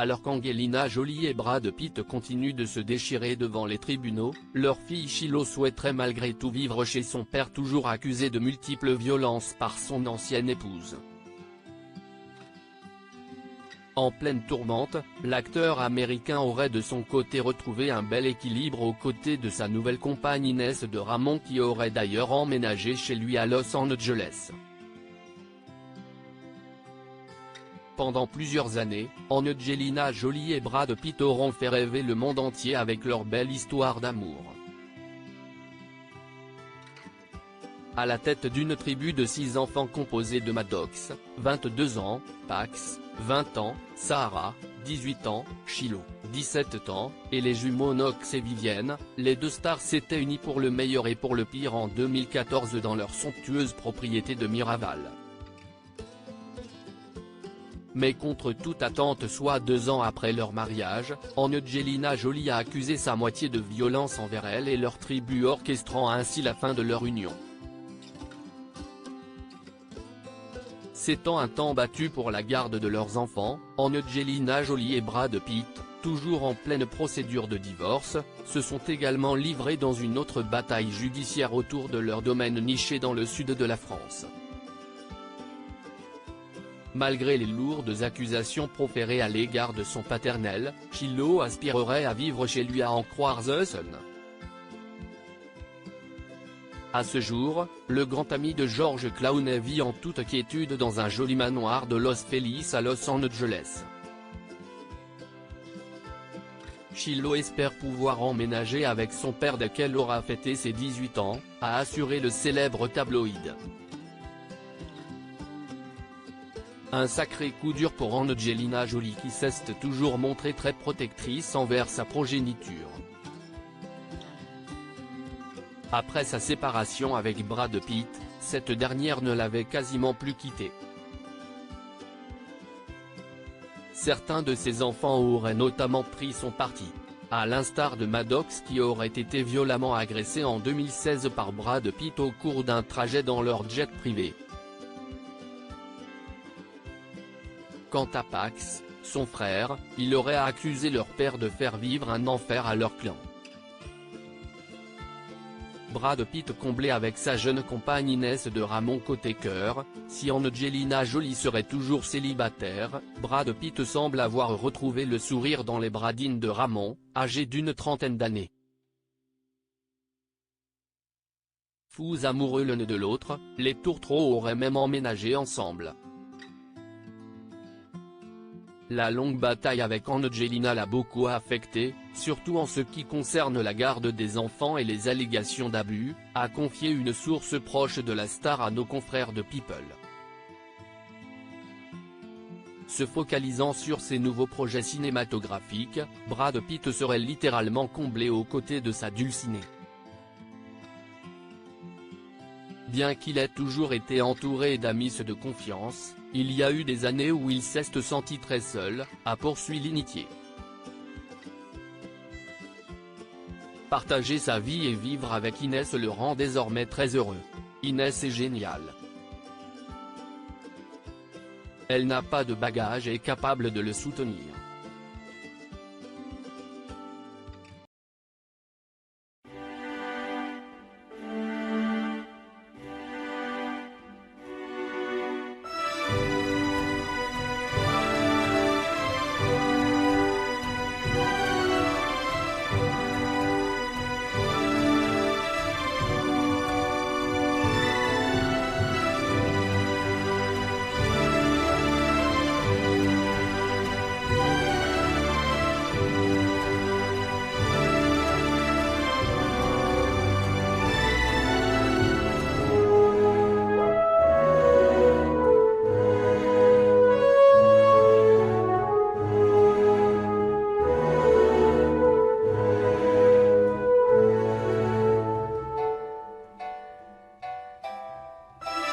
Alors qu'Angelina Jolie et Brad Pitt continuent de se déchirer devant les tribunaux, leur fille Shiloh souhaiterait malgré tout vivre chez son père toujours accusé de multiples violences par son ancienne épouse. En pleine tourmente, l'acteur américain aurait de son côté retrouvé un bel équilibre aux côtés de sa nouvelle compagne Inès de Ramon qui aurait d'ailleurs emménagé chez lui à Los Angeles. Pendant plusieurs années, Angelina Jolie et Brad Pitt auront fait rêver le monde entier avec leur belle histoire d'amour. À la tête d'une tribu de 6 enfants composée de Maddox, 22 ans, Pax, 20 ans, Sahara, 18 ans, Shiloh, 17 ans, et les jumeaux Knox et Vivienne, les deux stars s'étaient unies pour le meilleur et pour le pire en 2014 dans leur somptueuse propriété de Miraval. Mais contre toute attente soit 2 ans après leur mariage, Angelina Jolie a accusé sa moitié de violence envers elle et leur tribu orchestrant ainsi la fin de leur union. S'étant un temps battu pour la garde de leurs enfants, Angelina Jolie et Brad Pitt, toujours en pleine procédure de divorce, se sont également livrés dans une autre bataille judiciaire autour de leur domaine niché dans le sud de la France. Malgré les lourdes accusations proférées à l'égard de son paternel, Shiloh aspirerait à vivre chez lui à en croire The Sun. À ce jour, le grand ami de George Clooney vit en toute quiétude dans un joli manoir de Los Feliz à Los Angeles. Shiloh espère pouvoir emménager avec son père dès qu'elle aura fêté ses 18 ans, a assuré le célèbre tabloïd. Un sacré coup dur pour Angelina Jolie qui s'est toujours montrée très protectrice envers sa progéniture. Après sa séparation avec Brad Pitt, cette dernière ne l'avait quasiment plus quitté. Certains de ses enfants auraient notamment pris son parti, à l'instar de Maddox qui aurait été violemment agressé en 2016 par Brad Pitt au cours d'un trajet dans leur jet privé. Quant à Pax, son frère, il aurait accusé leur père de faire vivre un enfer à leur clan. Brad Pitt comblé avec sa jeune compagne Inès de Ramon côté cœur, si Angelina Jolie serait toujours célibataire, Brad Pitt semble avoir retrouvé le sourire dans les bras d'Inès de Ramon, âgée d'une trentaine d'années. Fous amoureux l'un de l'autre, les tourtereaux auraient même emménagé ensemble. La longue bataille avec Angelina l'a beaucoup affecté, surtout en ce qui concerne la garde des enfants et les allégations d'abus, a confié une source proche de la star à nos confrères de People. Se focalisant sur ses nouveaux projets cinématographiques, Brad Pitt serait littéralement comblé aux côtés de sa dulcinée. Bien qu'il ait toujours été entouré d'amis de confiance, il y a eu des années où il s'est senti très seul, a poursuivi l'initié. Partager sa vie et vivre avec Inès le rend désormais très heureux. Inès est géniale. Elle n'a pas de bagages et est capable de le soutenir.